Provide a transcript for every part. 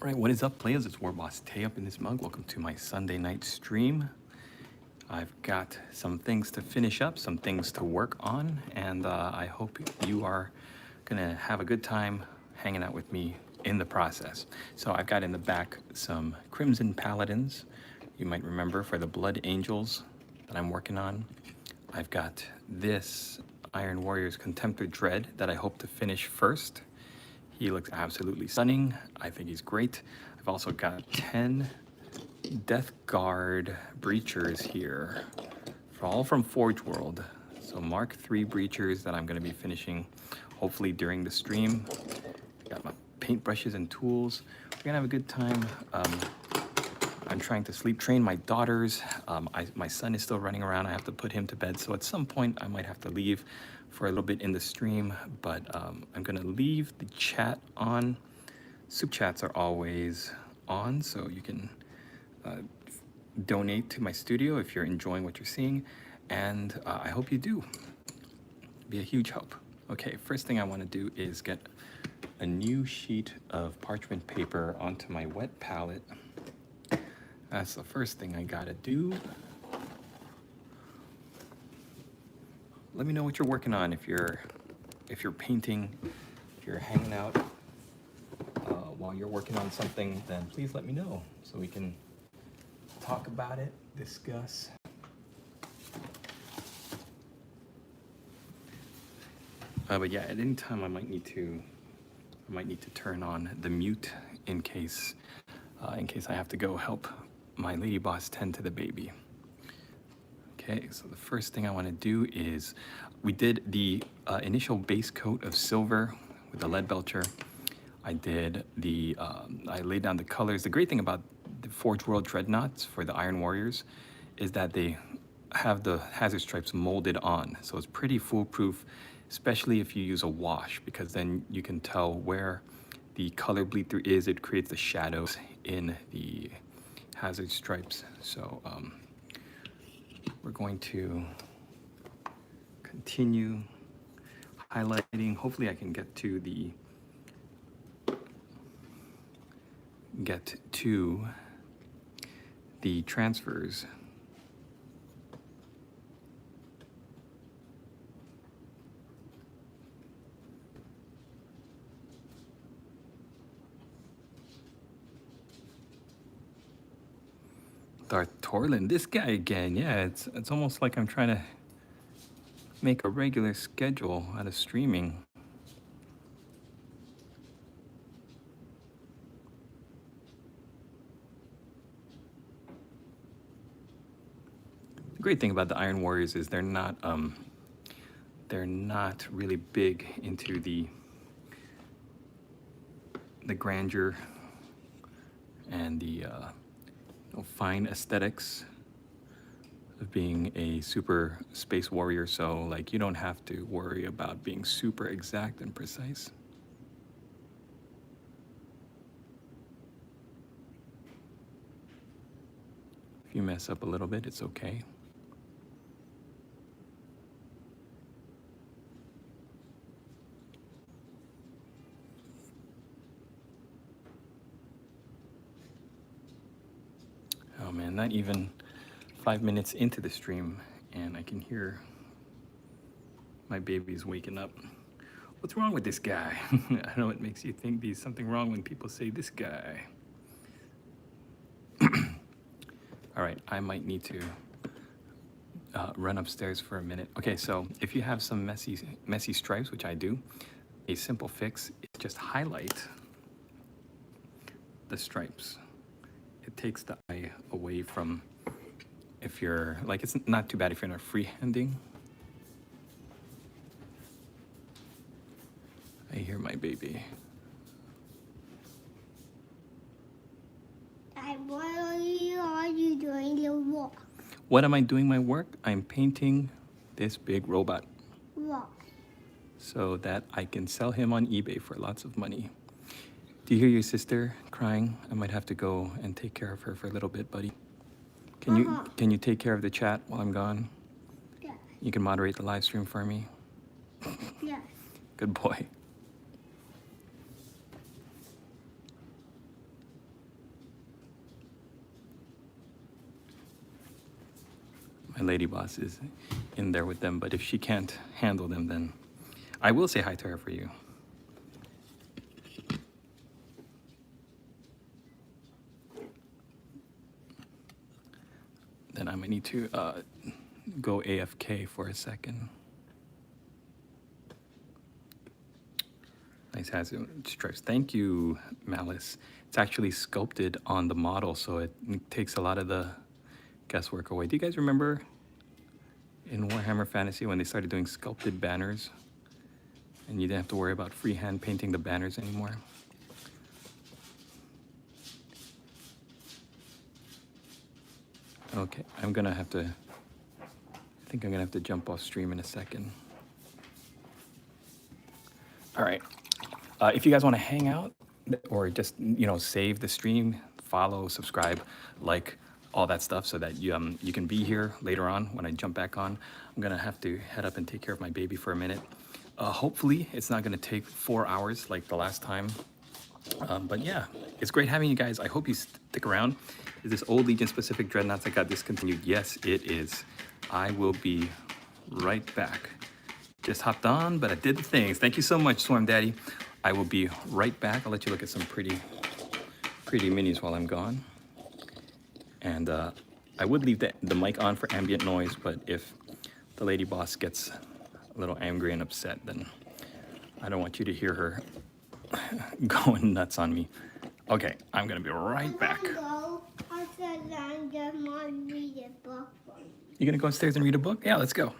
Alright, what is up, players? It's War Boss Tay up in this mug. Welcome to my Sunday night stream. I've got some things to finish up, some things to work on, and I hope you are gonna have a good time hanging out with me in the process. So I've got in the back some Crimson Paladins, you might remember, for the Blood Angels that I'm working on. I've got this Iron Warriors Contemptor Dread that I hope to finish first. He looks absolutely stunning. I think he's great. I've also got 10 Death Guard Breachers here, all from Forge World. So Mark III Breachers that I'm going to be finishing hopefully during the stream. Got my paintbrushes and tools. We're going to have a good time. I'm trying to sleep train my daughters. My son is still running around. I have to put him to bed. So at some point I might have to leave for a little bit in the stream, but I'm gonna leave the chat on. Soup chats are always on, so you can donate to my studio if you're enjoying what you're seeing, and I hope you do. Be a huge help. Okay, first thing I wanna do is get a new sheet of parchment paper onto my wet palette. That's the first thing I gotta do. Let me know what you're working on. If you're painting, if you're hanging out while you're working on something, then please let me know so we can talk about it, discuss. But yeah, at any time I might need to turn on the mute in case I have to go help my lady boss tend to the baby. Okay, so the first thing I want to do is, we did the initial base coat of silver with the lead belcher. I did the, I laid down the colors. The great thing about the Forge World dreadnoughts for the Iron Warriors is that they have the hazard stripes molded on. So it's pretty foolproof, especially if you use a wash, because then you can tell where the color bleed through is. It creates the shadows in the hazard stripes. So, we're going to continue highlighting. Hopefully I can get to the transfers. Darth Torlin, this guy again. Yeah, it's almost like I'm trying to make a regular schedule out of streaming. The great thing about the Iron Warriors is they're not really big into the grandeur and the fine aesthetics of being a super space warrior, so like you don't have to worry about being super exact and precise. If you mess up a little bit, it's okay. Oh man, not even 5 minutes into the stream and I can hear my baby's waking up. What's wrong with this guy? I know it makes you think there's something wrong when people say this guy. All right, I might need to run upstairs for a minute. Okay, so if you have some messy stripes, which I do, a simple fix is just highlight the stripes. It takes the eye away from, if you're, like, it's not too bad if you're not freehanding. I hear my baby. What are you doing your work? What am I doing my work? I'm painting this big robot. What? So that I can sell him on eBay for lots of money. Do you hear your sister crying? I might have to go and take care of her for a little bit, buddy. Can you take care of the chat while I'm gone? Yes. You can moderate the live stream for me? Yes. Good boy. My lady boss is in there with them, but if she can't handle them, then I will say hi to her for you. Then I might need to go AFK for a second. Nice has stripes. Thank you, Malice. It's actually sculpted on the model, so it takes a lot of the guesswork away. Do you guys remember in Warhammer Fantasy when they started doing sculpted banners and you didn't have to worry about freehand painting the banners anymore? Okay, I think I'm gonna have to jump off stream in a second. All right, if you guys wanna hang out or just, save the stream, follow, subscribe, like, all that stuff so that you can be here later on when I jump back on. I'm gonna have to head up and take care of my baby for a minute. Hopefully it's not gonna take 4 hours like the last time. But yeah, it's great having you guys. I hope you stick around. Is this old Legion specific dreadnoughts that got discontinued? Yes, it is. I will be right back. Just hopped on, but I did the things. Thank you so much, Swarm Daddy. I will be right back. I'll let you look at some pretty minis while I'm gone. And I would leave the mic on for ambient noise, but if the lady boss gets a little angry and upset, then I don't want you to hear her going nuts on me. Okay, I'm gonna be right back. I said I'm just might read a book. You gonna go upstairs and read a book? Yeah, let's go.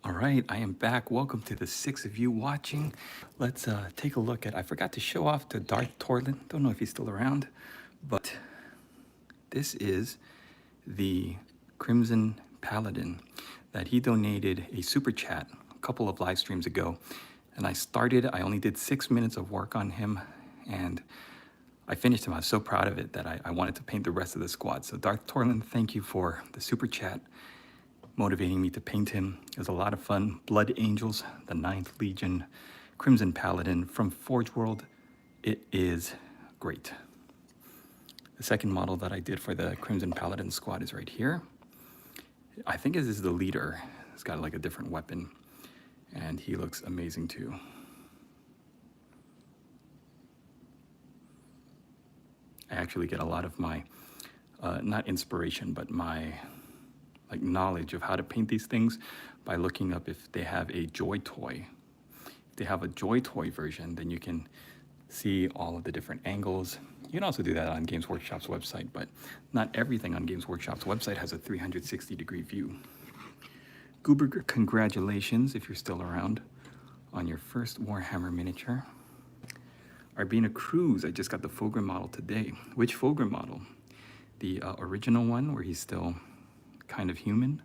All right, I am back. Welcome to the 6 of you watching. Let's take a look at, I forgot to show off to Darth Torlin. Don't know if he's still around, but this is the Crimson Paladin that he donated a super chat a couple of live streams ago. And I only did 6 minutes of work on him and I finished him. I was so proud of it that I wanted to paint the rest of the squad. So Darth Torlin, thank you for the super chat, motivating me to paint him. It was a lot of fun. Blood Angels, the 9th Legion, Crimson Paladin from Forge World. It is great. The second model that I did for the Crimson Paladin squad is right here. I think this is the leader. It's got like a different weapon and he looks amazing too. I actually get a lot of my, not inspiration, but my like knowledge of how to paint these things by looking up if they have a Joy Toy. If they have a Joy Toy version, then you can see all of the different angles. You can also do that on Games Workshop's website, but not everything on Games Workshop's website has a 360-degree view. Goober, congratulations if you're still around on your first Warhammer miniature. Arbina Cruz, I just got the Fulgrim model today. Which Fulgrim model? The original one where he's still kind of human,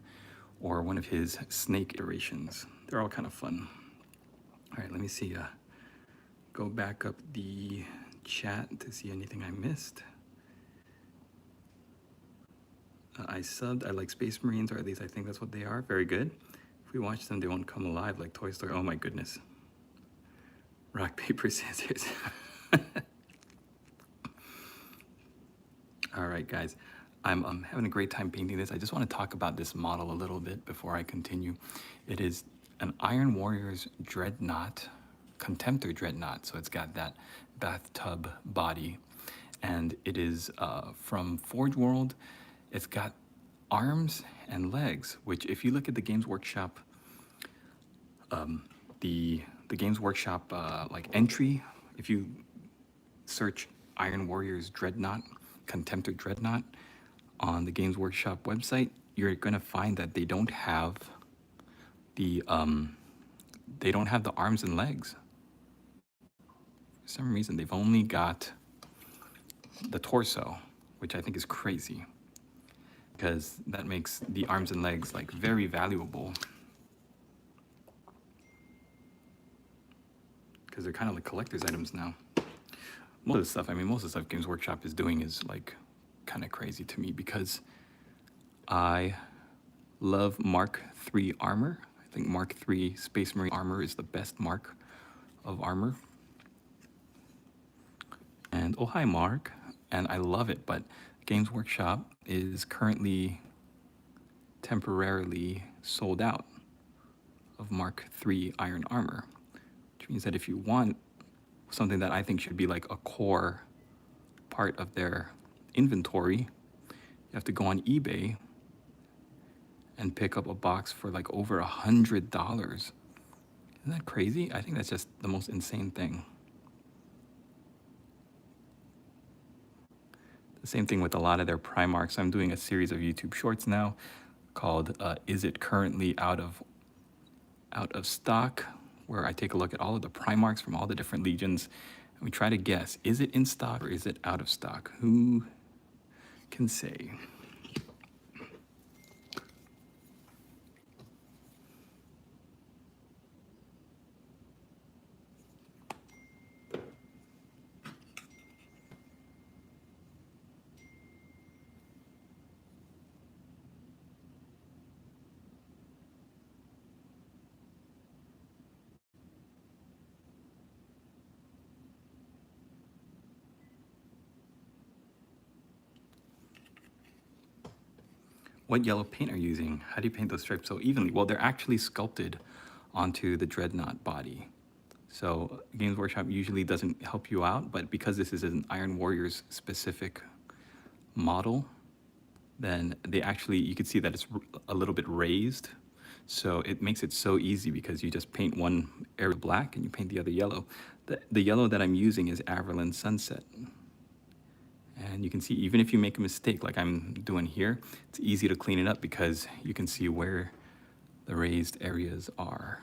or one of his snake iterations? They're all kind of fun. All right, let me see. Go back up the chat to see anything I missed. I subbed. I like Space Marines, or at least I think that's what they are. Very good. If we watch them, they won't come alive like Toy Story. Oh my goodness. Rock, paper, scissors. All right, guys. I'm having a great time painting this. I just want to talk about this model a little bit before I continue. It is an Iron Warriors dreadnought, Contemptor dreadnought. So it's got that bathtub body. And it is from Forge World. It's got arms and legs, which if you look at the Games Workshop, the Games Workshop like entry, if you search Iron Warriors dreadnought, Contemptor dreadnought on the Games Workshop website, you're gonna find that they don't have the arms and legs. For some reason, they've only got the torso, which I think is crazy, because that makes the arms and legs like very valuable, because they're kind of like collector's items now. Most of the stuff Games Workshop is doing is like kind of crazy to me, because I love Mark III armor. I think Mark III Space Marine armor is the best mark of armor. And oh hi Mark, and I love it, but Games Workshop is currently temporarily sold out of Mark III iron armor, which means that if you want something that I think should be like a core part of their inventory, you have to go on eBay and pick up a box for like over $100. Isn't that crazy? I think that's just the most insane thing. The same thing with a lot of their Primarchs. I'm doing a series of YouTube shorts now called Is It Currently Out of Stock, where I take a look at all of the Primarchs from all the different legions and we try to guess, is it in stock or is it out of stock? Who can say? What yellow paint are you using? How do you paint those stripes so evenly? Well, they're actually sculpted onto the dreadnought body. So Games Workshop usually doesn't help you out, but because this is an Iron Warriors specific model, then they actually, you can see that it's a little bit raised. So it makes it so easy because you just paint one area black and you paint the other yellow. The yellow that I'm using is Averland Sunset. And you can see, even if you make a mistake like I'm doing here, it's easy to clean it up because you can see where the raised areas are.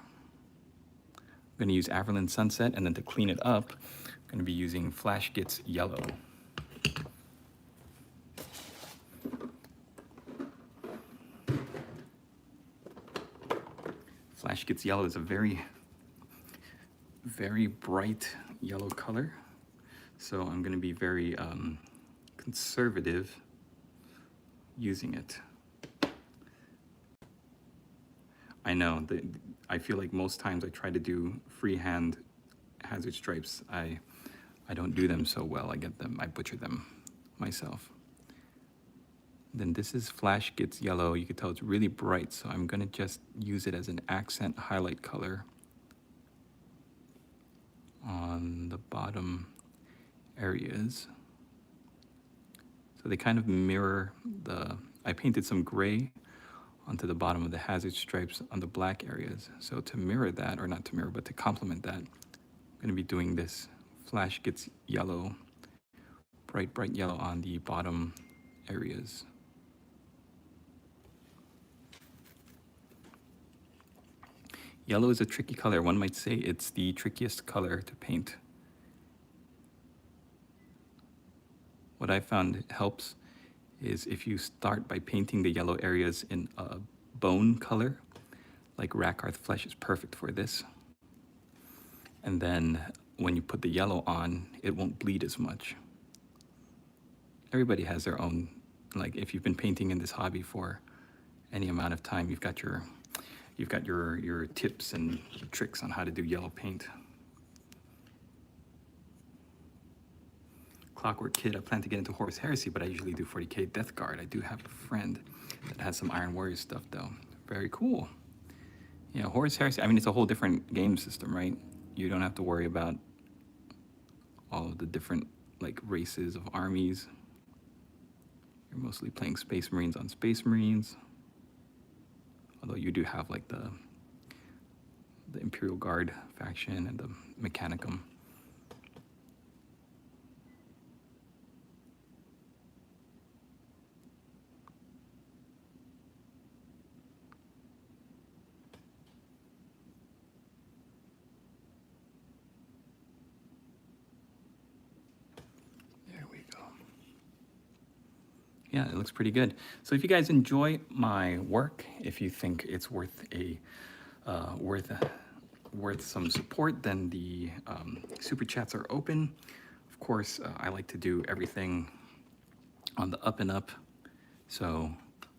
I'm going to use Averland Sunset, and then to clean it up, I'm going to be using Flash Gets Yellow. Flash Gets Yellow is a very, very bright yellow color. So I'm going to be very conservative using it. I know that I feel like most times I try to do freehand hazard stripes. I don't do them so well. I butcher them myself. Then this is Flash Gets Yellow. You can tell it's really bright, so I'm gonna just use it as an accent highlight color on the bottom areas. So they kind of mirror I painted some gray onto the bottom of the hazard stripes on the black areas. So to mirror that, or not to mirror, but to complement that, I'm gonna be doing this Flash Gets Yellow, bright yellow on the bottom areas. Yellow is a tricky color. One might say it's the trickiest color to paint. What I found helps is if you start by painting the yellow areas in a bone color, like Rakarth Flesh is perfect for this. And then when you put the yellow on, it won't bleed as much. Everybody has their own, like if you've been painting in this hobby for any amount of time, you've got your tips and tricks on how to do yellow paint. Clockwork Kid, I plan to get into Horus Heresy, but I usually do 40k Death Guard. I do have a friend that has some Iron Warrior stuff though. Very cool. Yeah, Horus Heresy, I mean, it's a whole different game system, right? You don't have to worry about all of the different like races of armies. You're mostly playing Space Marines on Space Marines. Although you do have like the Imperial Guard faction and the Mechanicum. There we go. Yeah, it looks pretty good. So if you guys enjoy my work, if you think it's worth some support, then the super chats are open. Of course, I like to do everything on the up and up. So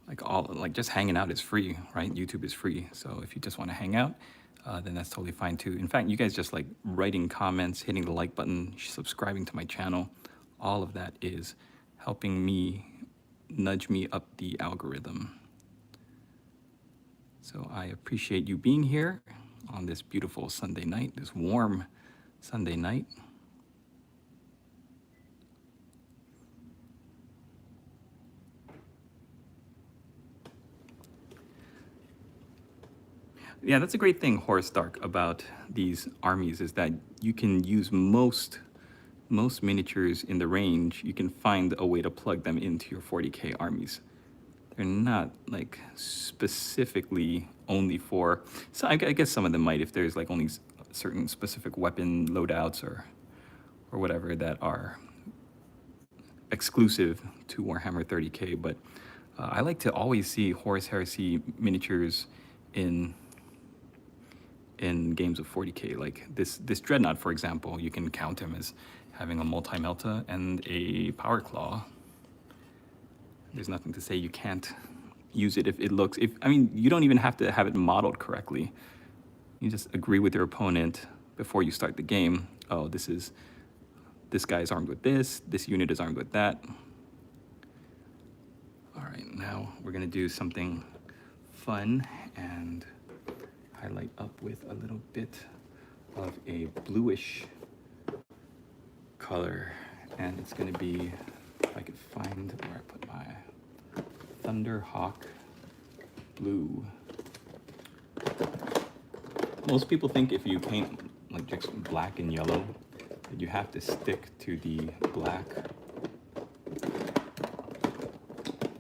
like just hanging out is free, right? YouTube is free. So if you just want to hang out, then that's totally fine too. In fact, you guys just like writing comments, hitting the like button, subscribing to my channel, all of that is helping me nudge me up the algorithm. So I appreciate you being here on this beautiful Sunday night, this warm Sunday night. Yeah, that's a great thing, Horus Dark, about these armies is that you can use most miniatures in the range. You can find a way to plug them into your 40k armies. They're not like specifically only for, so I guess some of them might if there's like only certain specific weapon loadouts or whatever that are exclusive to Warhammer 30k, but I like to always see Horus Heresy miniatures in games of 40k. Like this dreadnought, for example, you can count him as having a multi-melta and a power claw. There's nothing to say you can't use it if it looks, I mean, you don't even have to have it modeled correctly. You just agree with your opponent before you start the game. Oh, this guy is armed with this unit is armed with that. All right, now we're gonna do something fun and highlight up with a little bit of a bluish color. And it's gonna be, if I could find where I put my Thunderhawk blue. Most people think if you paint like just black and yellow, that you have to stick to the black,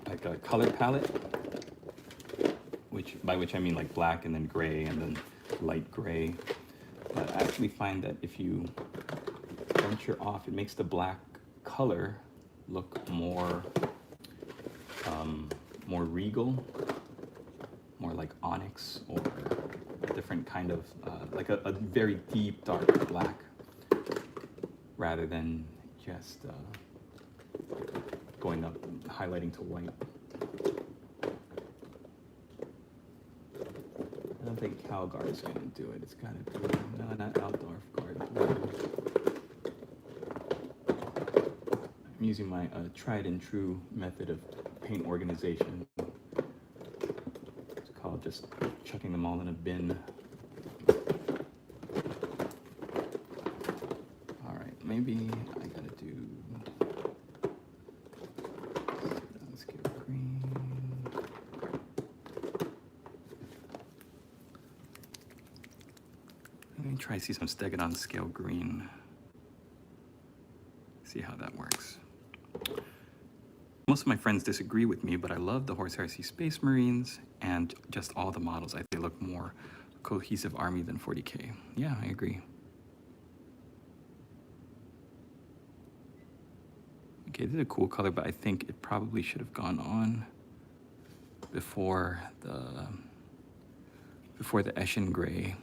like a color palette. by which I mean like black and then gray and then light gray. But I actually find that if you venture off, it makes the black color look more more regal, more like onyx, or a different kind of like a very deep dark black, rather than just going up and highlighting to white. I don't think Calgar is going to do it. It's got to be, no, not Aldorf Guard blue. I'm using my tried and true method of paint organization. It's called just chucking them all in a bin. All right, maybe I got to do scale green. Let me try to see some Stegadon scale green. See how that works. Most of my friends disagree with me, but I love the Horse Heresy Space Marines and just all the models. I think they look more cohesive army than 40K. Yeah, I agree. Okay, this is a cool color, but I think it probably should have gone on before the Eshin Gray.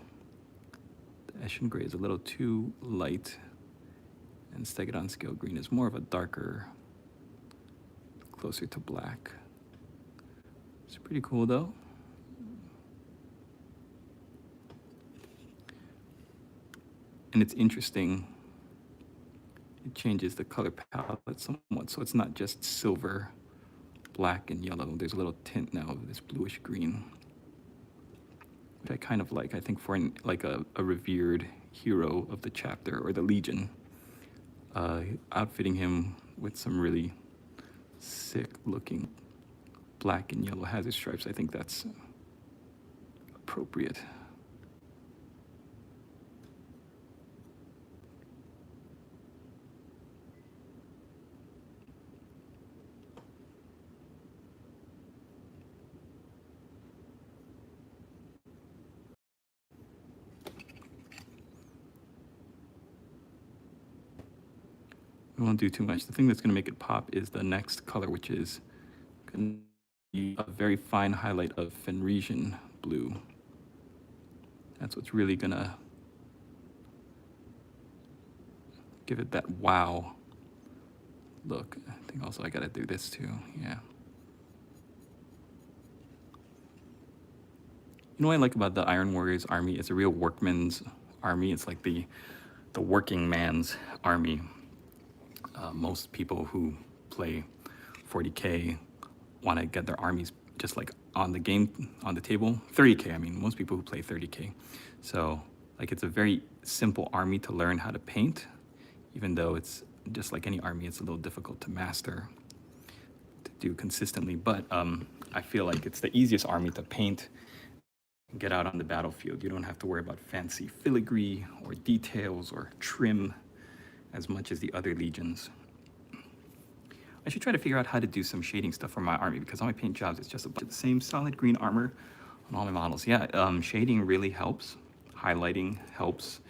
The Eshin Gray is a little too light, and Stegadon Scale Green is more of a darker, closer to black. It's pretty cool though. And it's interesting, it changes the color palette somewhat, so it's not just silver, black, and yellow. There's a little tint now of this bluish green, which I kind of like. I think for like a revered hero of the chapter or the Legion, outfitting him with some really sick looking black and yellow hazard stripes, I think that's appropriate. We won't do too much. The thing that's going to make it pop is the next color, which is going to be a very fine highlight of Fenrisian blue. That's what's really going to give it that wow look. I think also I got to do this too. Yeah. You know what I like about the Iron Warriors army? It's a real workman's army. It's like the working man's army. Most people who play 40K want to get their armies just like on the table. 30K, I mean, most people who play 30K. So like it's a very simple army to learn how to paint, even though it's just like any army, it's a little difficult to master, to do consistently. But I feel like it's the easiest army to paint and get out on the battlefield. You don't have to worry about fancy filigree or details or trim as much as the other legions. I should try to figure out how to do some shading stuff for my army, because all my paint jobs, it's just a bunch of the same solid green armor on all my models. Yeah, shading really helps. Highlighting helps.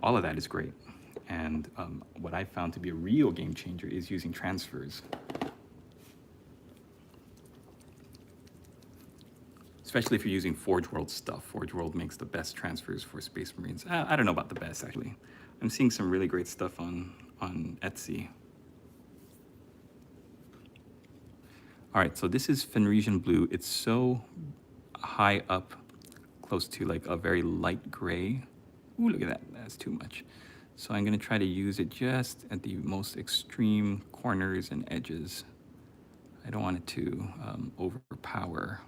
All of that is great. And what I found to be a real game changer is using transfers. Especially if you're using Forge World stuff. Forge World makes the best transfers for Space Marines. I don't know about the best, actually. I'm seeing some really great stuff on Etsy. All right, so this is Fenrisian blue. It's so high up, close to like a very light gray. Ooh, look at that, that's too much. So I'm gonna try to use it just at the most extreme corners and edges. I don't want it to overpower.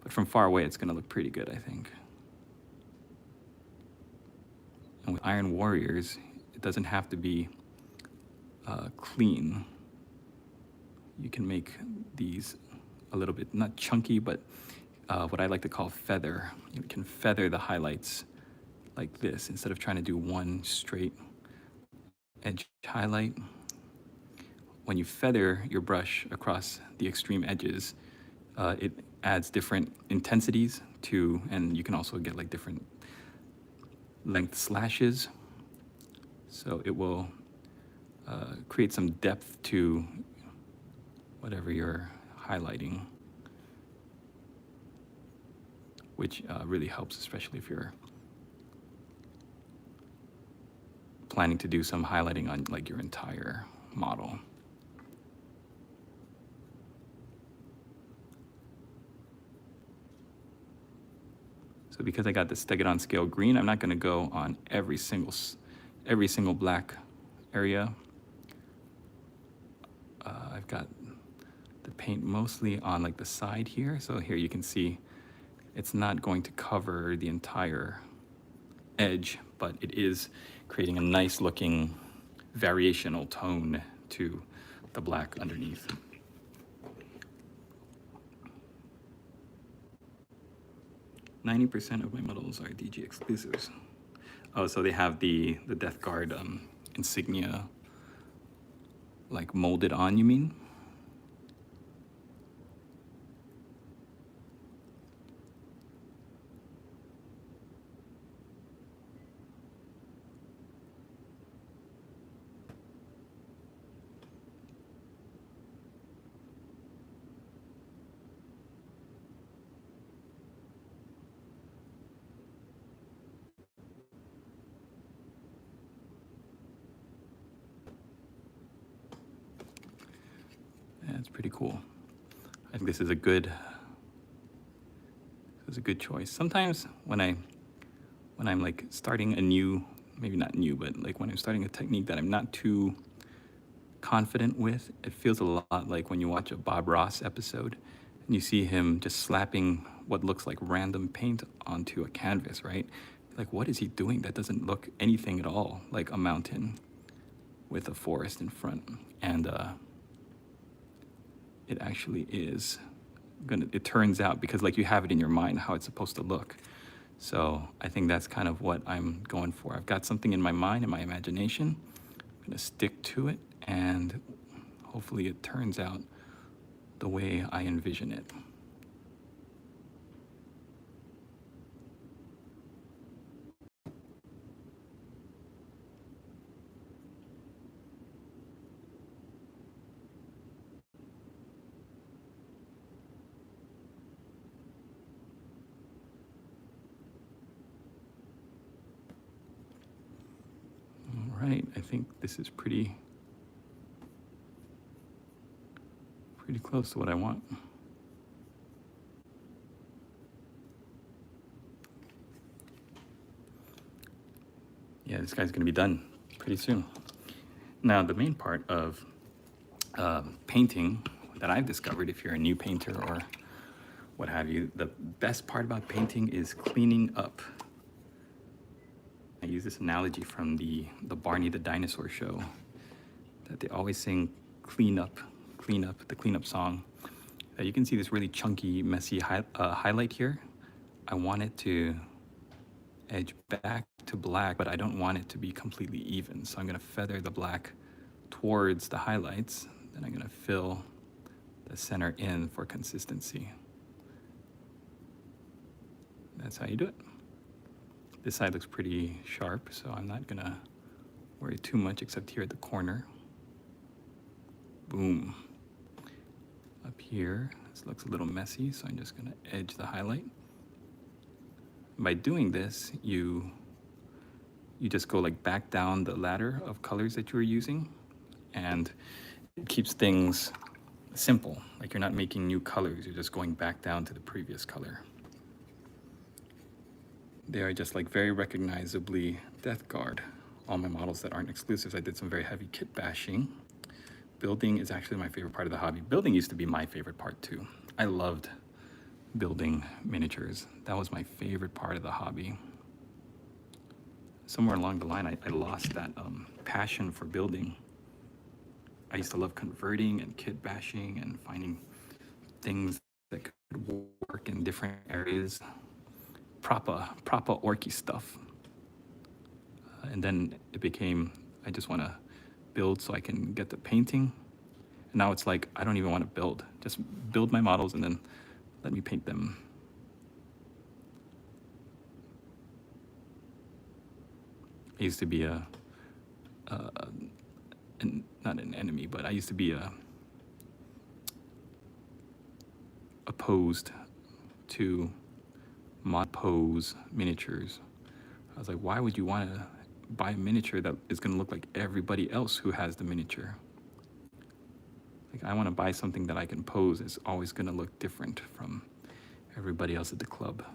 But from far away, it's going to look pretty good, I think. And with Iron Warriors, it doesn't have to be clean. You can make these a little bit, not chunky, but what I like to call feather. You can feather the highlights like this, instead of trying to do one straight edge highlight. when you feather your brush across the extreme edges, it adds different intensities to, and you can also get like different length slashes. So it will create some depth to whatever you're highlighting, which really helps, especially if you're planning to do some highlighting on like your entire model. So because I got the Stegadon scale green, I'm not going to go on every single black area. I've got the paint mostly on like the side here. So here you can see it's not going to cover the entire edge, but it is creating a nice looking variational tone to the black underneath. "90% of my models are DG exclusives." Oh, so they have the Death Guard insignia like molded on, you mean? That's pretty cool. I think this is a good choice. Sometimes when I'm like starting a new, maybe not new, but like when I'm starting a technique that I'm not too confident with, it feels a lot like when you watch a Bob Ross episode and you see him just slapping what looks like random paint onto a canvas, right? Like, what is he doing? That doesn't look anything at all like a mountain with a forest in front. And it actually is it turns out, because like you have it in your mind how it's supposed to look. So I think that's kind of what I'm going for. I've got something in my mind, in my imagination. I'm gonna stick to it, and hopefully it turns out the way I envision it. All right, I think this is pretty close to what I want. Yeah, this guy's gonna be done pretty soon. Now, the main part of painting that I've discovered, if you're a new painter or what have you, the best part about painting is cleaning up. I use this analogy from the Barney the Dinosaur show, that they always sing clean up, the cleanup song. You can see this really chunky, messy highlight here. I want it to edge back to black, but I don't want it to be completely even. So I'm gonna feather the black towards the highlights, then I'm gonna fill the center in for consistency. That's how you do it. This side looks pretty sharp, so I'm not gonna worry too much except here at the corner. Boom. Up here, this looks a little messy, so I'm just gonna edge the highlight. By doing this, you just go like back down the ladder of colors that you were using, and it keeps things simple. Like you're not making new colors, you're just going back down to the previous color. They are just like very recognizably Death Guard. All my models that aren't exclusives, I did some very heavy kit bashing. Building is actually my favorite part of the hobby. Building used to be my favorite part too. I loved building miniatures. That was my favorite part of the hobby. Somewhere along the line, I lost that passion for building. I used to love converting and kit bashing and finding things that could work in different areas. Proper orky stuff. And then it became, I just want to build so I can get the painting. Now it's like, I don't even want to build. Just build my models and then let me paint them. I used to be not an enemy, but I used to be opposed to mod pose miniatures. I was like, why would you want to buy a miniature that is going to look like everybody else who has the miniature? Like, I want to buy something that I can pose is always going to look different from everybody else at the club.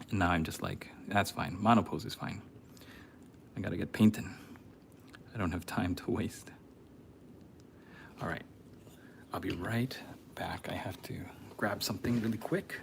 And now I'm just like, that's fine. Monopose is fine. I got to get painting. I don't have time to waste. All right. I'll be right back. I have to grab something really quick.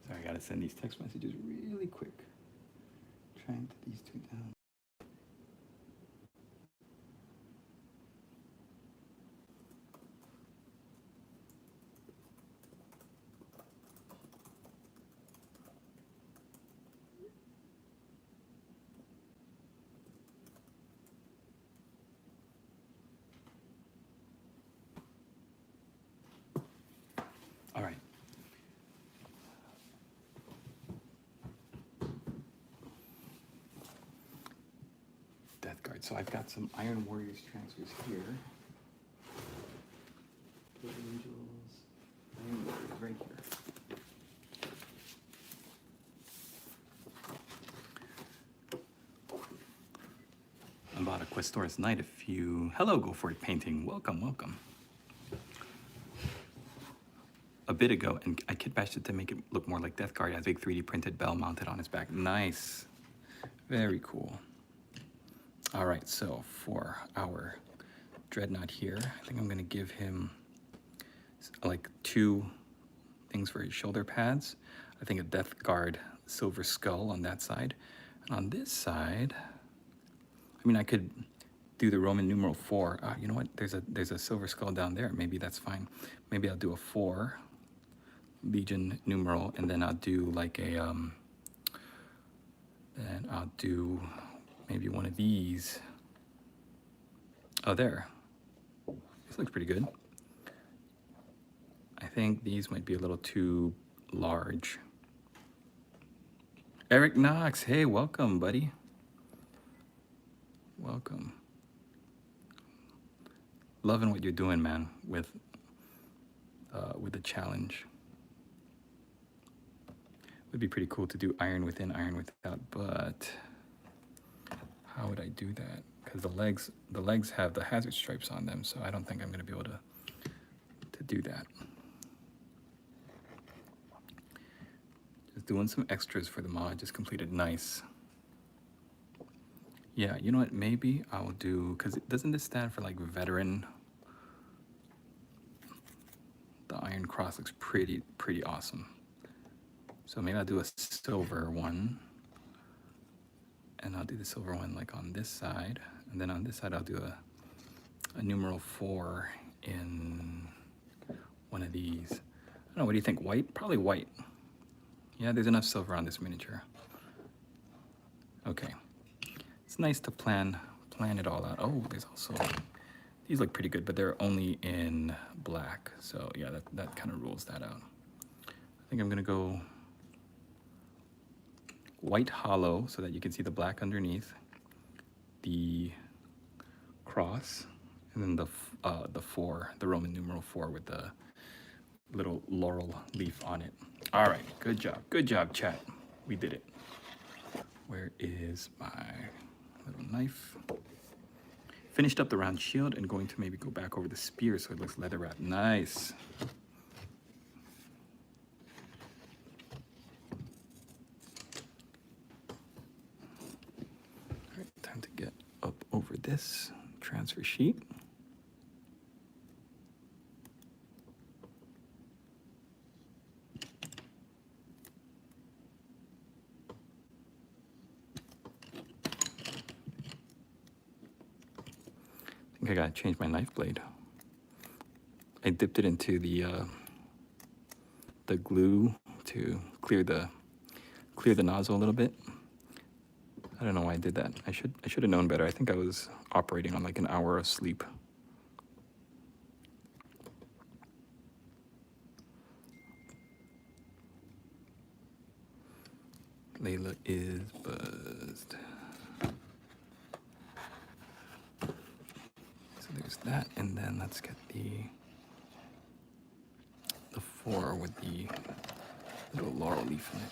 Sorry, I gotta send these text messages really quick. Trying to these two down. All right. Death Guard. So I've got some Iron Warriors transfers here. Blood Angels. Iron Warriors right here. I bought a Questoris Knight Hello, Go For It Painting. Welcome, welcome. A bit ago, and I kit bashed it to make it look more like Death Guard. It has a big 3D printed bell mounted on his back. Nice. Very cool. All right, so for our dreadnought here, I think I'm gonna give him like 2 things for his shoulder pads. I think a Death Guard silver skull on that side. And on this side, I mean, I could do the Roman numeral 4. You know what? There's a silver skull down there. Maybe that's fine. Maybe I'll do a 4 Legion numeral, and then I'll do like a then I'll do maybe one of these. Oh, there. This looks pretty good. I think these might be a little too large. Eric Knox, hey, welcome, buddy. Welcome. Loving what you're doing, man, with the challenge. Would be pretty cool to do iron within, iron without, but how would I do that? Because the legs have the hazard stripes on them, so I don't think I'm gonna be able to do that. Just doing some extras for the mod, just completed. Nice. Yeah, you know what, maybe I'll do, because doesn't this stand for like veteran? The Iron Cross looks pretty awesome. So maybe I'll do a silver one. And I'll do the silver one like on this side. And then on this side, I'll do a numeral 4 in one of these. I don't know, what do you think? White? Probably white. Yeah, there's enough silver on this miniature. Okay. It's nice to plan it all out. Oh, there's also, these look pretty good, but they're only in black. So yeah, that kind of rules that out. I think I'm gonna go white hollow so that you can see the black underneath, the cross, and then the 4, the Roman numeral 4 with the little laurel leaf on it. All right, good job, chat. We did it. Where is my little knife? Finished up the round shield and going to maybe go back over the spear so it looks leather wrapped. Nice. this transfer sheet. I think I gotta change my knife blade. I dipped it into the glue to clear the nozzle a little bit. I don't know why I did that. I should have known better. I think I was operating on like an hour of sleep. Layla is buzzed. So there's that, and then let's get the 4 with the little laurel leaf in it.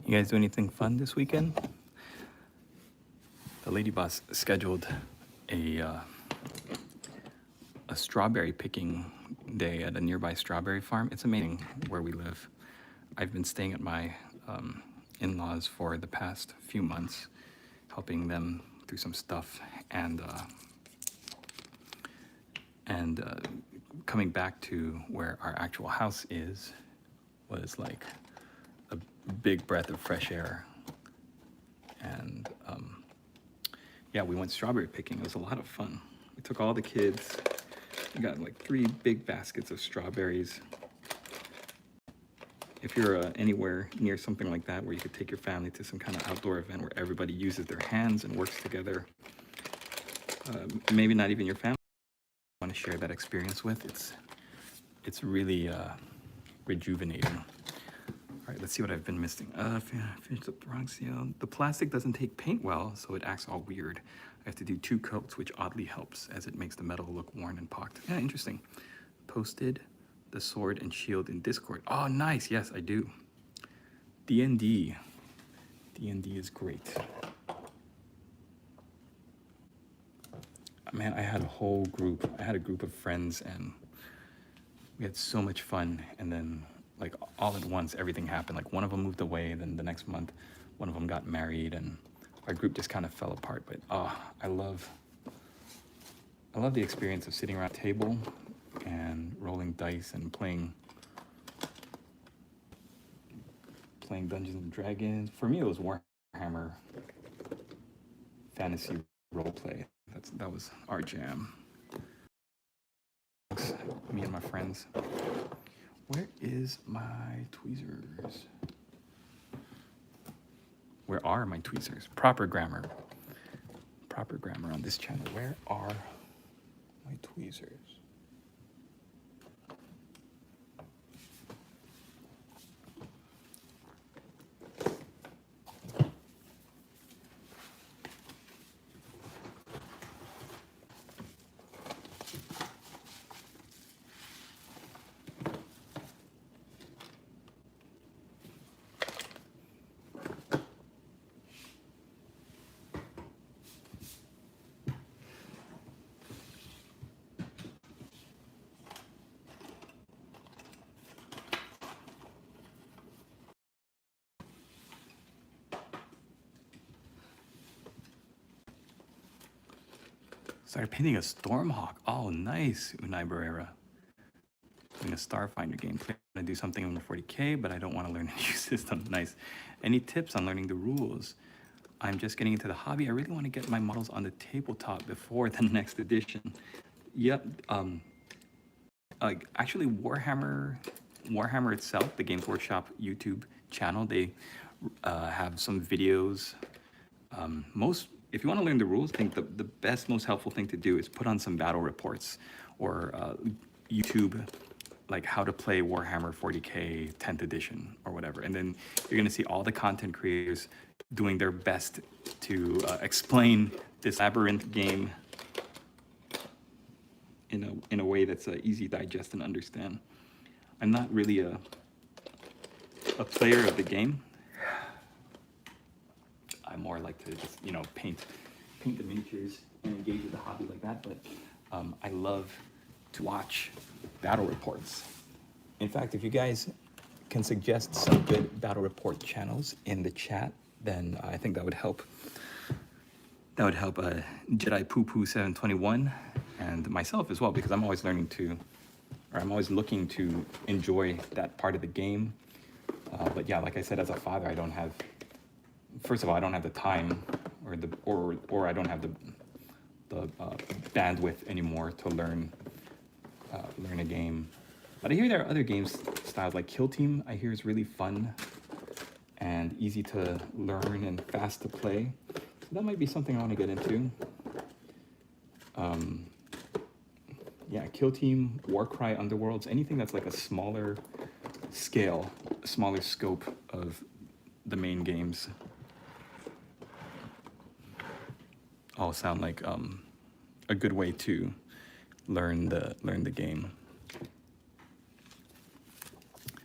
You guys do anything fun this weekend? The lady boss scheduled a strawberry picking day at a nearby strawberry farm. It's amazing where we live. I've been staying at my in-laws for the past few months, helping them through some stuff, and coming back to where our actual house is was like a big breath of fresh air. And yeah, we went strawberry picking. It was a lot of fun. We took all the kids. We got like 3 big baskets of strawberries. If you're anywhere near something like that, where you could take your family to some kind of outdoor event where everybody uses their hands and works together, maybe not even your family want to share that experience with, it's really rejuvenating. All right, let's see what I've been missing. Finished the bronze seal. The plastic doesn't take paint well, so it acts all weird. I have to do 2 coats, which oddly helps, as it makes the metal look worn and pocked. Yeah, interesting. Posted the sword and shield in Discord. Oh, nice. Yes, I do. D&D. D&D is great. Man, I had a whole group. I had a group of friends, and we had so much fun. And then, like, all at once, everything happened. Like, one of them moved away, then the next month, one of them got married, and our group just kind of fell apart. But I love the experience of sitting around a table and rolling dice and playing Dungeons and Dragons. For me, it was Warhammer fantasy roleplay. That was our jam. Me and my friends. Where is my tweezers? Where are my tweezers? Proper grammar on this channel. Where are my tweezers? Started painting a Stormhawk. Oh, nice, Unai Barrera. Doing a Starfinder gameplay. I'm gonna do something on the 40K, but I don't want to learn a new system. Nice. Any tips on learning the rules? I'm just getting into the hobby. I really want to get my models on the tabletop before the next edition. Yep. Actually, Warhammer itself, the Games Workshop YouTube channel, they have some videos. If you want to learn the rules, I think the best, most helpful thing to do is put on some battle reports or YouTube, like how to play Warhammer 40K 10th edition or whatever. And then you're going to see all the content creators doing their best to explain this labyrinth game in a way that's easy to digest and understand. I'm not really a player of the game. I more like to just paint the miniatures and engage with the hobby like that. But I love to watch battle reports. In fact, if you guys can suggest some good battle report channels in the chat, then I think that would help. That would help Jedi Poo Poo 721 and myself as well, because I'm always learning to, or I'm always looking to enjoy that part of the game. But yeah, like I said, as a father, I don't have. First of all, I don't have the time, or I don't have the bandwidth anymore to learn a game. But I hear there are other games styles like Kill Team. I hear is really fun and easy to learn and fast to play. So that might be something I want to get into. Yeah, Kill Team, Warcry, Underworlds, anything that's like a smaller scale, a smaller scope of the main games. All sound like a good way to learn the game.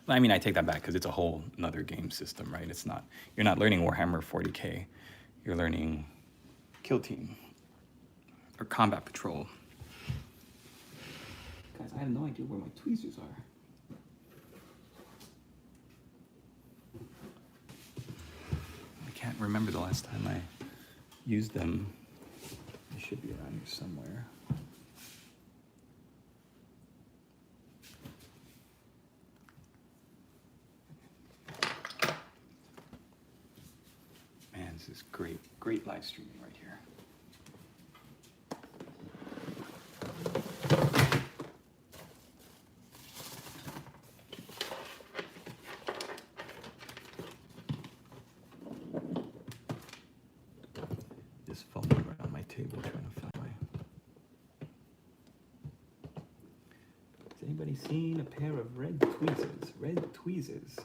I mean, I take that back because it's a whole another game system, right? It's not, you're not learning Warhammer 40K. You're learning Kill Team or Combat Patrol. Guys, I have no idea where my tweezers are. I can't remember the last time I used them. They should be around here somewhere. Man, this is great live streaming right here. Just fumbling around my table trying to find my. Has anybody seen a pair of red tweezers? Red tweezers.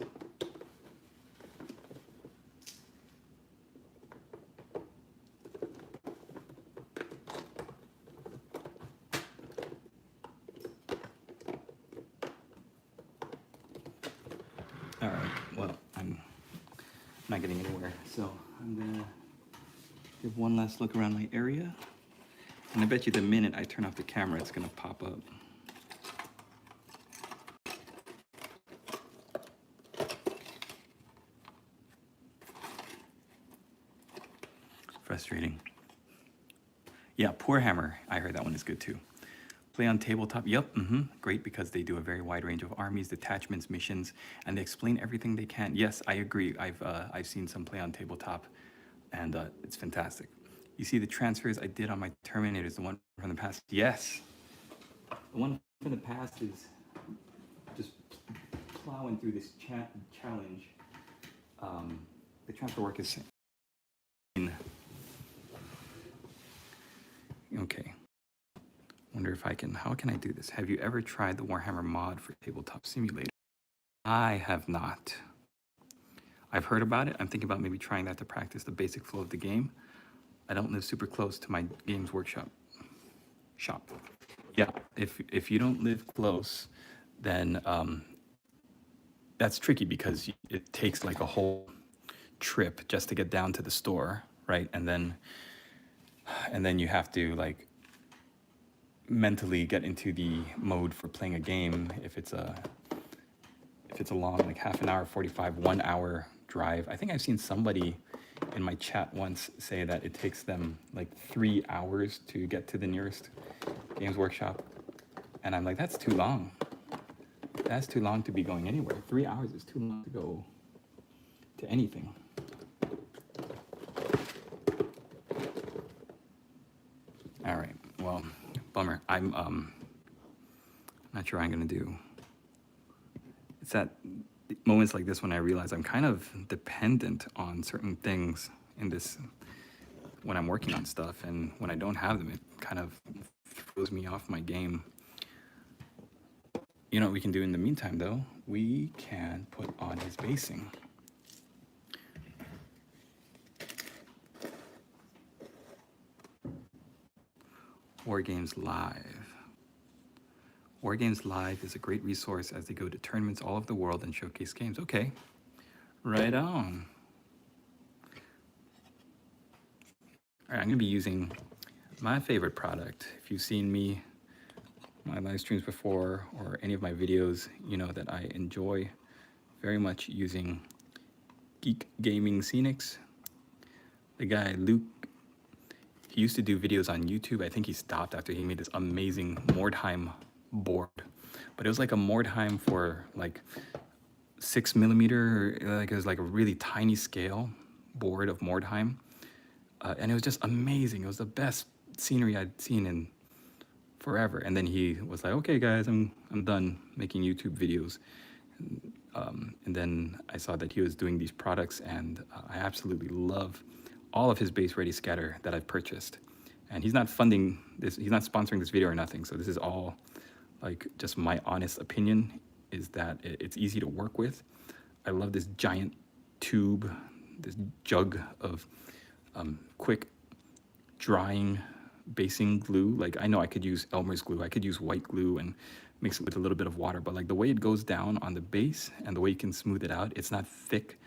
All right, well, I'm not getting anywhere, so I'm gonna give one last look around my area. And I bet you the minute I turn off the camera, it's gonna pop up. Frustrating. Yeah, Poor Hammer. I heard that one is good too. Play on tabletop. Yep, great, because they do a very wide range of armies, detachments, missions, and they explain everything they can. Yes, I agree. I've seen some play on tabletop, and it's fantastic. You see the transfers I did on my Terminators, the one from the past? Yes. The one from the past is just plowing through this challenge. The transfer work is... Okay. Wonder if I can, how can I do this? Have you ever tried the Warhammer mod for Tabletop Simulator? I have not. I've heard about it. I'm thinking about maybe trying that to practice the basic flow of the game. I don't live super close to my Games Workshop shop. Yeah, if you don't live close, then that's tricky because it takes like a whole trip just to get down to the store, right? And then you have to like mentally get into the mode for playing a game if it's a long, like half an hour, 45, 1 hour drive. I think I've seen somebody in my chat once say that it takes them like 3 hours to get to the nearest Games Workshop. And I'm like, that's too long. That's too long to be going anywhere. 3 hours is too long to go to anything. All right, well, bummer. I'm not sure what I'm gonna do. It's at moments like this when I realize I'm kind of dependent on certain things in this, when I'm working on stuff, and when I don't have them, it kind of throws me off my game. You know what we can do in the meantime, though? We can put on his basing. War Games Live. Wargames Live is a great resource as they go to tournaments all over the world and showcase games. Okay, right on. All right, I'm gonna be using my favorite product. If you've seen me, my live streams before, or any of my videos, you know that I enjoy very much using Geek Gaming Scenics. The guy, Luke, he used to do videos on YouTube. I think he stopped after he made this amazing Mordheim board. But it was like a Mordheim for like 6mm, like it was like a really tiny scale board of Mordheim. And it was just amazing. It was the best scenery I'd seen in forever. And then he was like, okay guys, I'm done making YouTube videos. And then I saw that he was doing these products, and I absolutely love all of his base ready scatter that I've purchased. And he's not funding this, he's not sponsoring this video or nothing. So this is all like just my honest opinion, is that it's easy to work with. I love this giant tube, this jug of quick drying basing glue. Like I know I could use Elmer's glue, I could use white glue and mix it with a little bit of water, but like the way it goes down on the base and the way you can smooth it out, it's not thick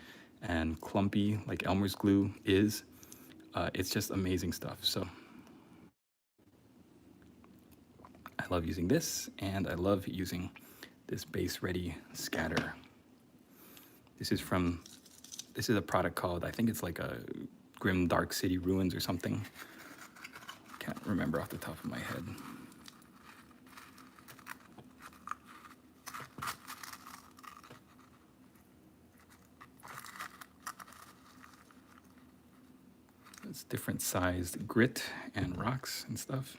and clumpy like Elmer's glue is. It's just amazing stuff. So I love using this, and I love using this base ready scatter. This is a product called, I think it's like a Grim Dark City Ruins or something. Can't remember off the top of my head. It's different sized grit and rocks and stuff.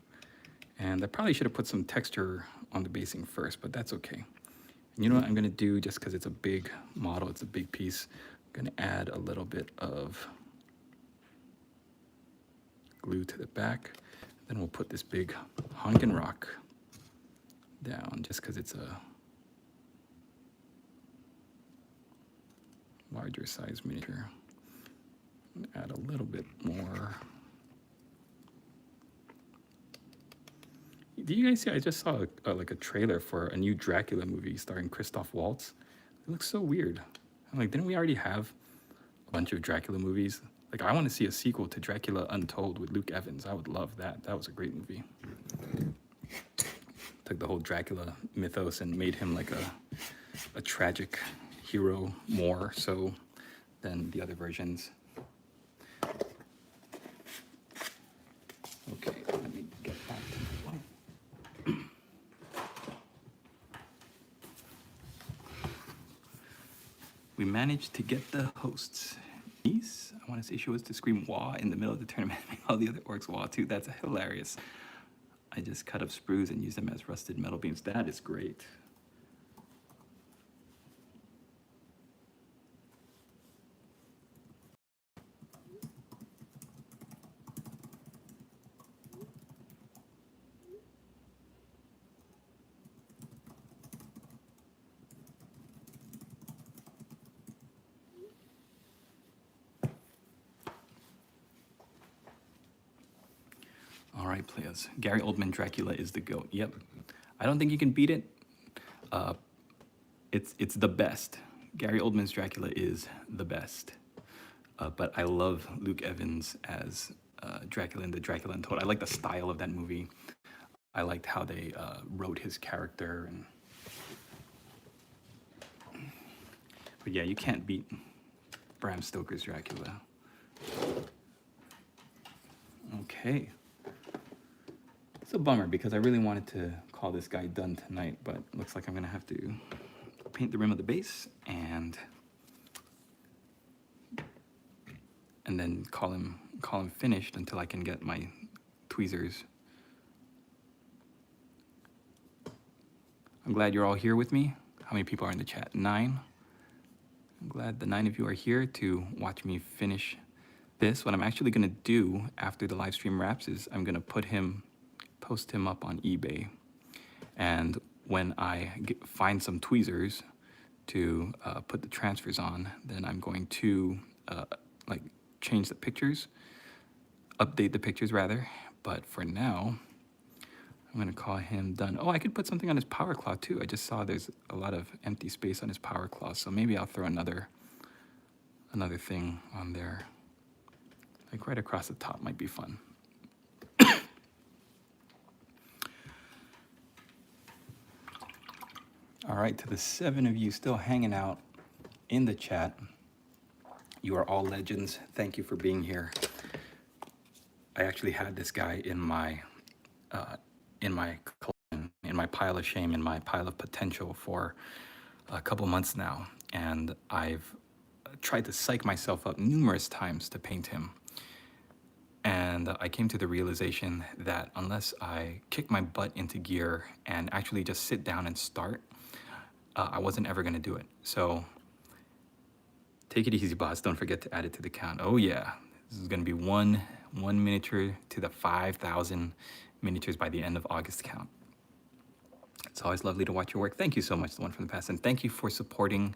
And I probably should have put some texture on the basing first, but that's okay. And you know what I'm gonna do, just because it's a big model, it's a big piece, I'm gonna add a little bit of glue to the back. Then we'll put this big honkin' rock down, just because it's a larger size miniature. Add a little bit more. Did you guys see? I just saw like a trailer for a new Dracula movie starring Christoph Waltz. It looks so weird. I'm like, didn't we already have a bunch of Dracula movies? Like, I want to see a sequel to Dracula Untold with Luke Evans. I would love that. That was a great movie. Took the whole Dracula mythos and made him like a tragic hero more so than the other versions. Okay, let me get back to my We managed to get the hosts. Niece, I want to say she was to scream wah in the middle of the tournament, make all the other orcs wah too. That's hilarious. I just cut up sprues and use them as rusted metal beams. That is great. All right, players. Gary Oldman Dracula is the GOAT. Yep. I don't think you can beat it. It's the best. Gary Oldman's Dracula is the best. But I love Luke Evans as Dracula in the Dracula Untold. I like the style of that movie. I liked how they wrote his character. But yeah, you can't beat Bram Stoker's Dracula. Okay. It's a bummer because I really wanted to call this guy done tonight, but it looks like I'm gonna have to paint the rim of the base and then call him finished until I can get my tweezers. I'm glad you're all here with me. How many people are in the chat? 9. I'm glad the 9 of you are here to watch me finish this. What I'm actually gonna do after the live stream wraps is I'm gonna post him up on eBay. And when I find some tweezers to put the transfers on, then I'm going to like change the pictures, update the pictures rather. But for now, I'm gonna call him done. Oh, I could put something on his power claw too. I just saw there's a lot of empty space on his power claw, so maybe I'll throw another thing on there. Like right across the top might be fun. All right, to the 7 of you still hanging out in the chat, you are all legends. Thank you for being here. I actually had this guy in my collection, in my pile of shame, in my pile of potential for a couple months now, and I've tried to psych myself up numerous times to paint him. And I came to the realization that unless I kick my butt into gear and actually just sit down and start, I wasn't ever going to do it. So take it easy, boss. Don't forget to add it to the count. Oh yeah, this is going to be one miniature to the 5,000 miniatures by the end of August count. It's always lovely to watch your work. Thank you so much, The One from the Past, and thank you for supporting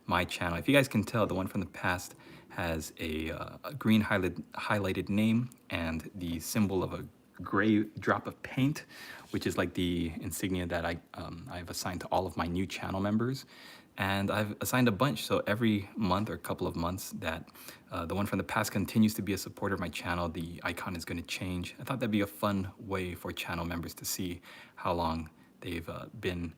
my channel. If you guys can tell, The One from the Past has a green highlighted name and the symbol of a gray drop of paint, which is like the insignia that I've assigned to all of my new channel members. And I've assigned a bunch, so every month or couple of months that The One from the Past continues to be a supporter of my channel, the icon is going to change. I thought that'd be a fun way for channel members to see how long they've been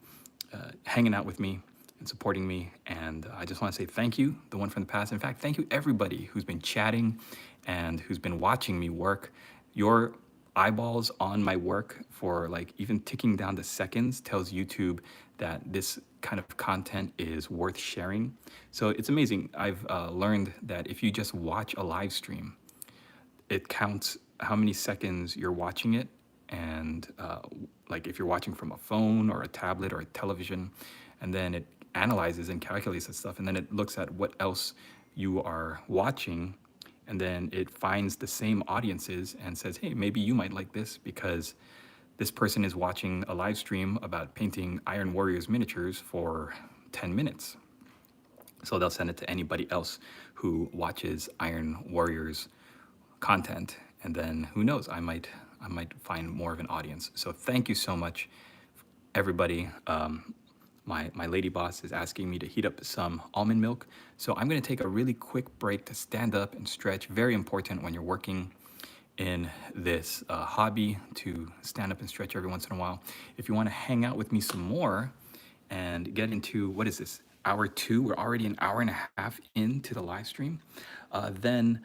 hanging out with me and supporting me. And I just want to say thank you, The One from the Past. In fact, thank you everybody who's been chatting and who's been watching me work. Your eyeballs on my work for like even ticking down the seconds tells YouTube that this kind of content is worth sharing. So it's amazing. I've learned that if you just watch a live stream, it counts how many seconds you're watching it. And like if you're watching from a phone or a tablet or a television, and then it analyzes and calculates that stuff, and then it looks at what else you are watching, and then it finds the same audiences and says, hey, maybe you might like this because this person is watching a live stream about painting Iron Warriors miniatures for 10 minutes. So they'll send it to anybody else who watches Iron Warriors content, and then who knows, I might find more of an audience. So thank you so much, everybody. My lady boss is asking me to heat up some almond milk, so I'm going to take a really quick break to stand up and stretch. Very important when you're working in this hobby to stand up and stretch every once in a while. If you want to hang out with me some more and get into, what is this, hour 2? We're already an hour and a half into the live stream. Then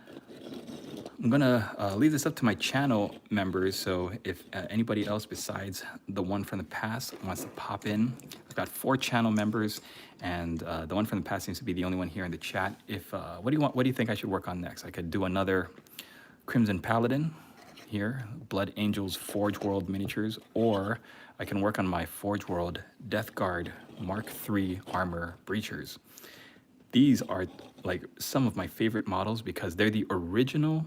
I'm gonna leave this up to my channel members. So if anybody else besides The One from the Past wants to pop in, I've got 4 channel members, and The One from the Past seems to be the only one here in the chat. If what do you think I should work on next? I could do another Crimson Paladin here, Blood Angels Forge World miniatures, or I can work on my Forge World Death Guard Mark III armor breachers. These are like some of my favorite models because they're the original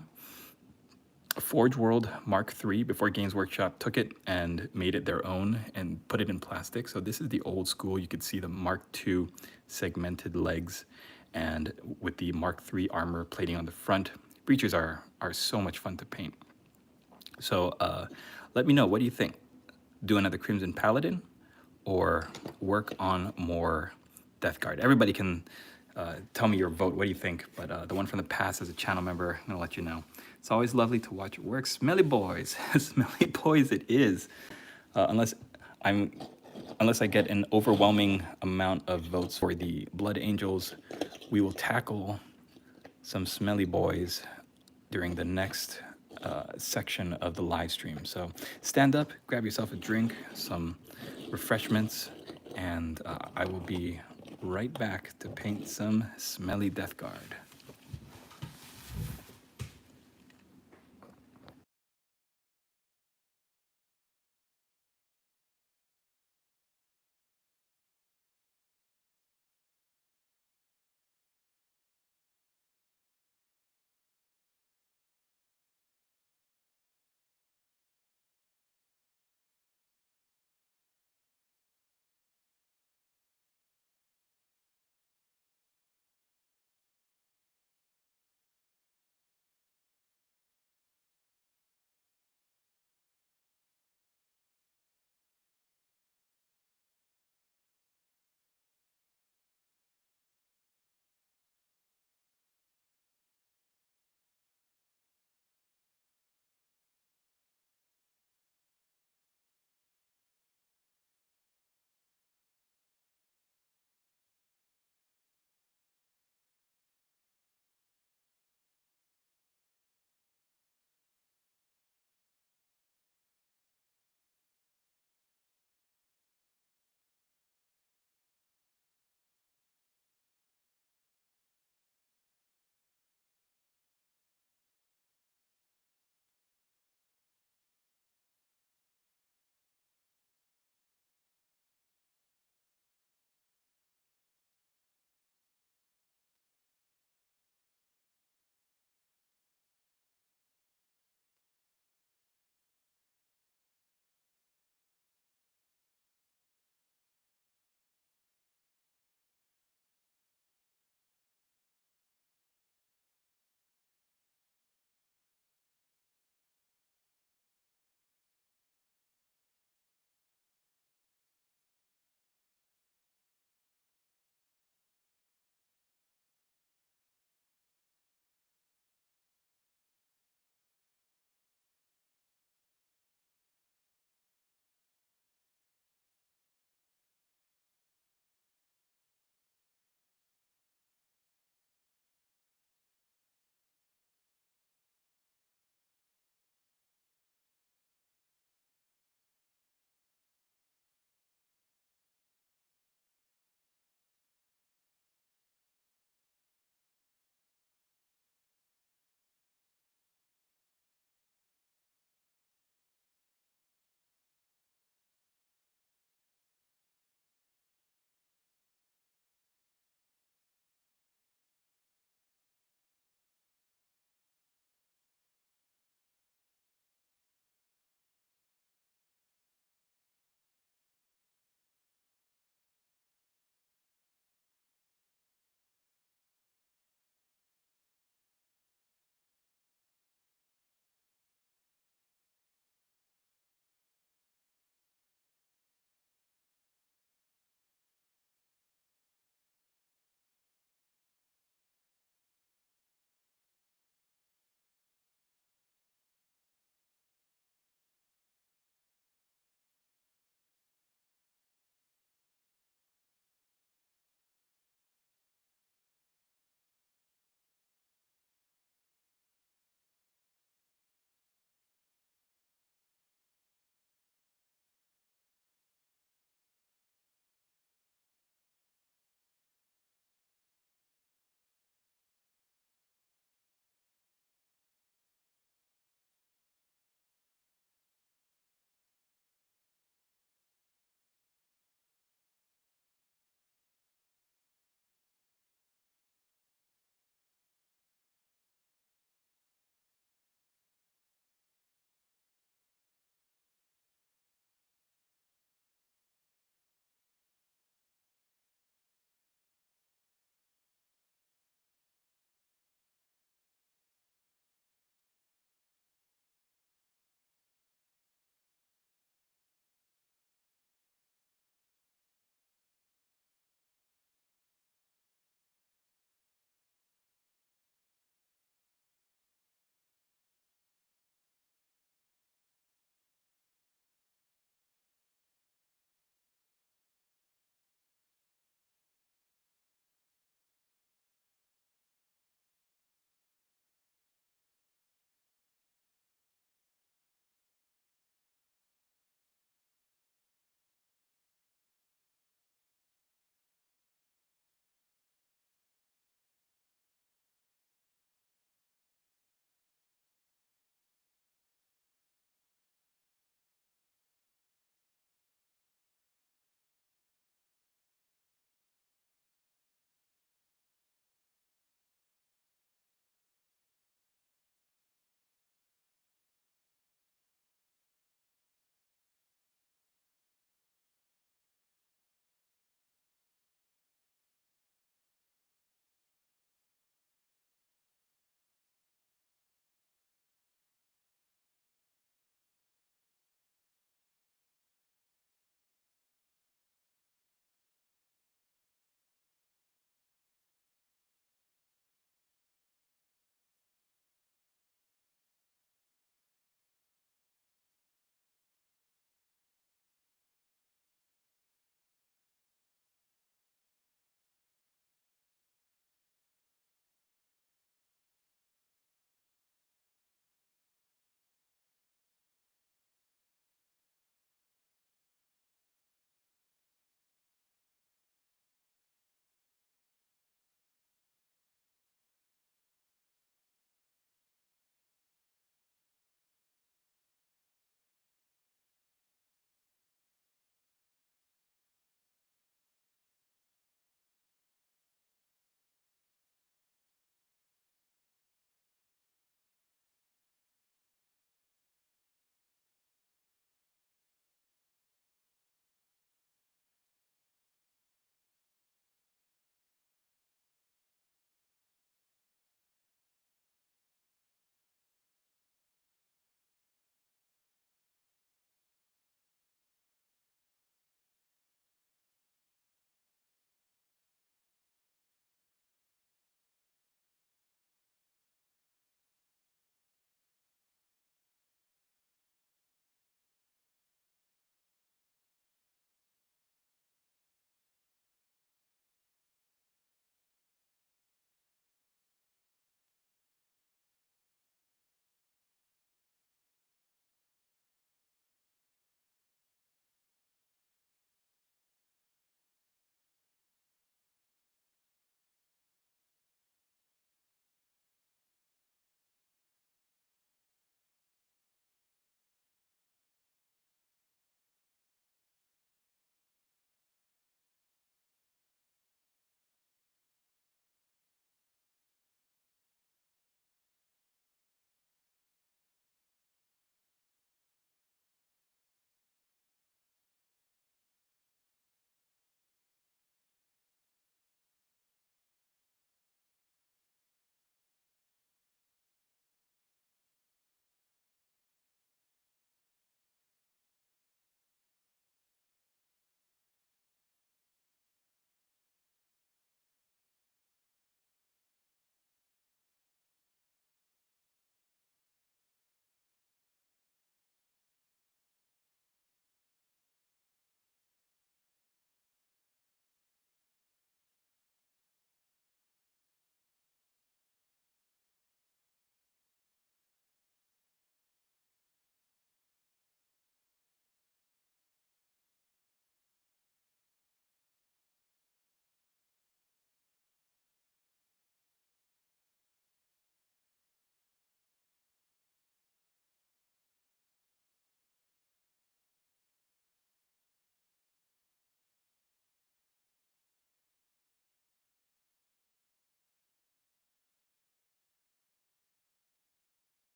Forge World Mark III before Games Workshop took it and made it their own and put it in plastic. So this is the old school. You could see the Mark II segmented legs and with the Mark III armor plating on the front. Breachers are so much fun to paint. So let me know, what do you think? Do another Crimson Paladin or work on more Death Guard? Everybody can tell me your vote. What do you think? But The One from the Past, as a channel member, I'm gonna let you know. It's always lovely to watch your work. Smelly boys, smelly boys it is. Unless I get an overwhelming amount of votes for the Blood Angels, we will tackle some smelly boys during the next section of the live stream. So stand up, grab yourself a drink, some refreshments, and I will be right back to paint some smelly Death Guard.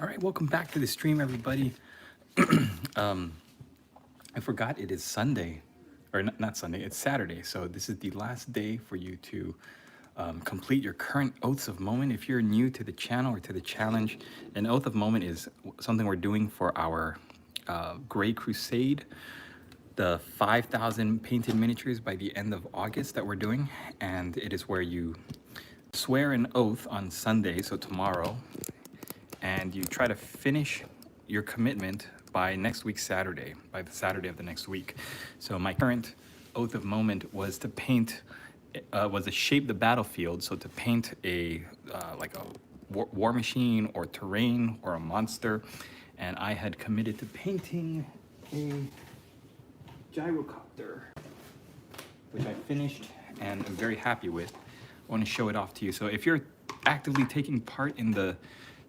All right, welcome back to the stream, everybody. I forgot it is Sunday, or not Sunday, it's Saturday. So this is the last day for you to complete your current Oaths of Moment. If you're new to the channel or to the challenge, an Oath of Moment is something we're doing for our Gray Crusade, the 5,000 painted miniatures by the end of August that we're doing. And it is where you swear an oath on Sunday, so tomorrow, and you try to finish your commitment by next week Saturday, by the Saturday of the next week. So my current Oath of Moment was to paint, was to shape the battlefield. So to paint a like a war machine or terrain or a monster, and I had committed to painting a gyrocopter, which I finished and I'm very happy with. I want to show it off to you. So if you're actively taking part in the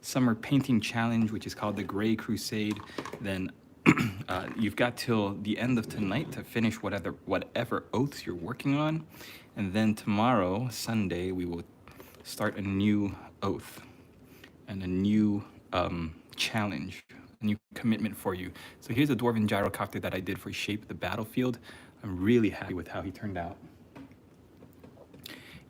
summer painting challenge, which is called the Gray Crusade, then you've got till the end of tonight to finish whatever oaths you're working on. And then tomorrow, Sunday, we will start a new oath and a new challenge, a new commitment for you. So here's a dwarven gyrocopter that I did for Shape the Battlefield. I'm really happy with how he turned out.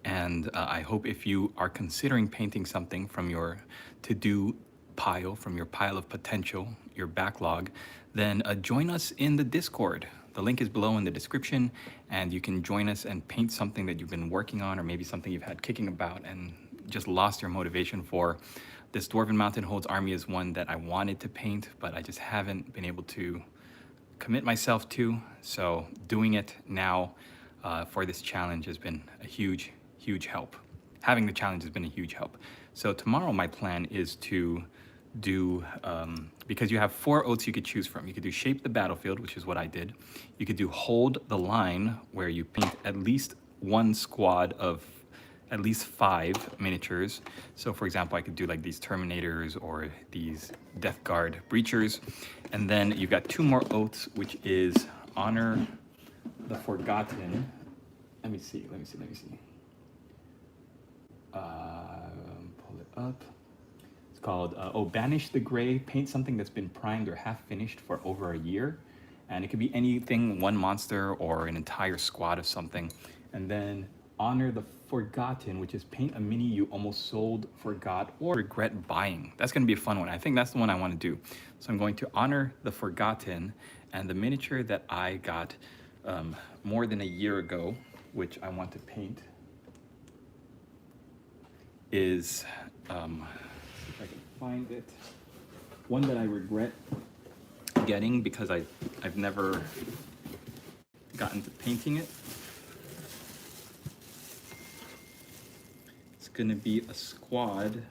And I hope if you are considering painting something from your to-do pile, from your pile of potential, your backlog, then join us in the Discord. The link is below in the description, and you can join us and paint something that you've been working on, or maybe something you've had kicking about and just lost your motivation for. This Dwarven Mountain Holds army is one that I wanted to paint, but I just haven't been able to commit myself to. So doing it now for this challenge has been a huge help. Having the challenge has been a huge help. So tomorrow my plan is to do, because you have 4 oaths you could choose from. You could do Shape the Battlefield, which is what I did. You could do Hold the Line, where you paint at least one squad of at least 5 miniatures. So for example, I could do like these Terminators or these Death Guard Breachers. And then you've got 2 more oaths, which is Honor the Forgotten. Let me see. Pull it up. It's called, Banish the Gray, paint something that's been primed or half finished for over a year. And it could be anything, one monster or an entire squad of something. And then Honor the Forgotten, which is paint a mini you almost sold, forgot, or regret buying. That's gonna be a fun one. I think that's the one I wanna do. So I'm going to Honor the Forgotten, and the miniature that I got more than a year ago, which I want to paint, is, see if I can find it, one that I regret getting because I've never gotten to painting it. It's gonna be a squad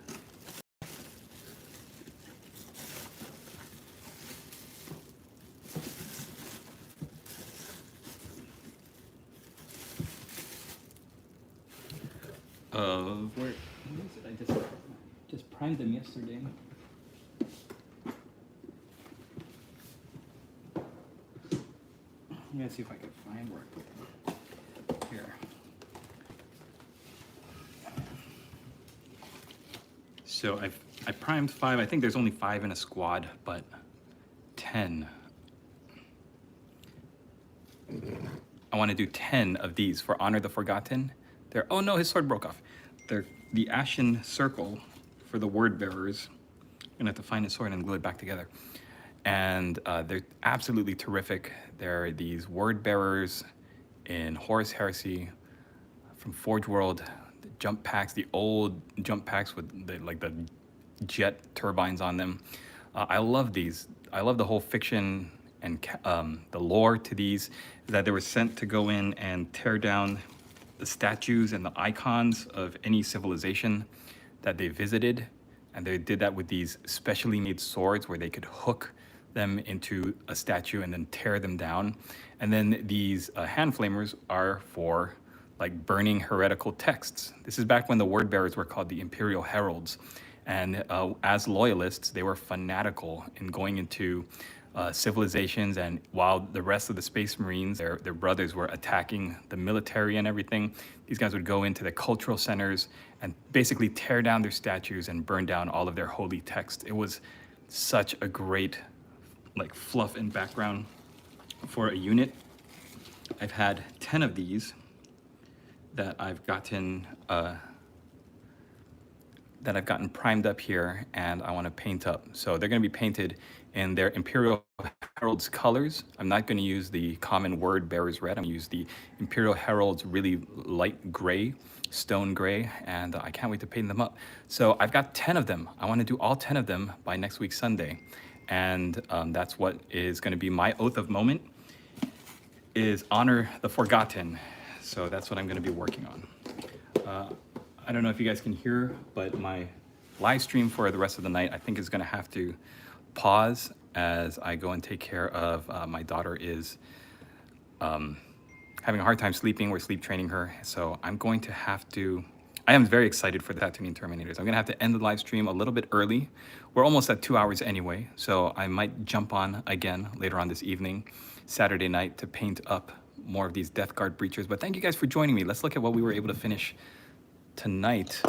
of, where is it? I just primed them yesterday. Let's see if I can find where I put them. Here. So I primed 5. I think there's only 5 in a squad, but 10. I want to do 10 of these for Honor the Forgotten. They're, oh no, his sword broke off. They're the Ashen Circle for the Word Bearers. I'm gonna have to find his sword and glue it back together. And they're absolutely terrific. They're these Word Bearers in Horus Heresy from Forge World. The jump packs, the old jump packs with the jet turbines on them. I love these. I love the whole fiction and the lore to these, that they were sent to go in and tear down the statues and the icons of any civilization that they visited. And they did that with these specially made swords where they could hook them into a statue and then tear them down. And then these hand flamers are for like burning heretical texts. This is back when the word bearers were called the Imperial Heralds. And as loyalists, they were fanatical in going into civilizations, and while the rest of the Space Marines, their brothers, were attacking the military and everything, these guys would go into the cultural centers and basically tear down their statues and burn down all of their holy text. It was such a great like fluff and background for a unit. I've had 10 of these that I've gotten primed up here, and I want to paint up. So they're going to be painted in their Imperial Herald's colors. I'm not going to use the common word bearer's red. I'm going to use the Imperial Herald's really light gray, stone gray, and I can't wait to paint them up. So I've got 10 of them. I want to do all 10 of them by next week Sunday. And that's what is going to be my oath of moment, is honor the forgotten. So that's what I'm going to be working on. I don't know if you guys can hear, but my live stream for the rest of the night, I think, is going to have to pause as I go and take care of my daughter is having a hard time sleeping. We're sleep training her. So I'm going to have to, I am very excited for the Tatooine Terminators. I'm going to have to end the live stream a little bit early. We're almost at 2 hours anyway. So I might jump on again later on this evening, Saturday night, to paint up more of these Death Guard breachers. But thank you guys for joining me. Let's look at what we were able to finish tonight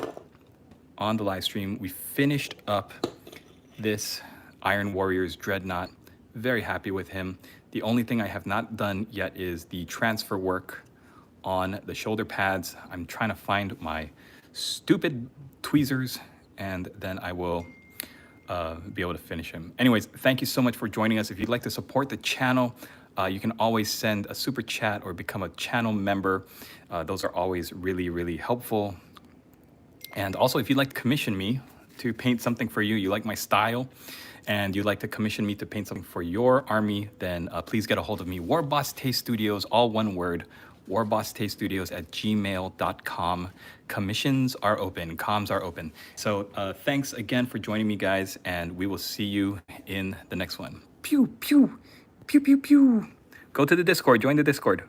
on the live stream. We finished up this Iron Warriors dreadnought. Very happy with him. The only thing I have not done yet is the transfer work on the shoulder pads. I'm trying to find my stupid tweezers, and then I will be able to finish him. Anyways, thank you so much for joining us. If you'd like to support the channel, you can always send a super chat or become a channel member. Those are always really, really helpful. And also, if you'd like to commission me to paint something for you, you like my style, and you'd like to commission me to paint something for your army, then please get a hold of me. Warboss Taste Studios, all one word, warbosstastestudios@gmail.com. Commissions are open, comms are open. So thanks again for joining me, guys, and we will see you in the next one. Pew, pew, pew, pew, pew. Go to the Discord, join the Discord.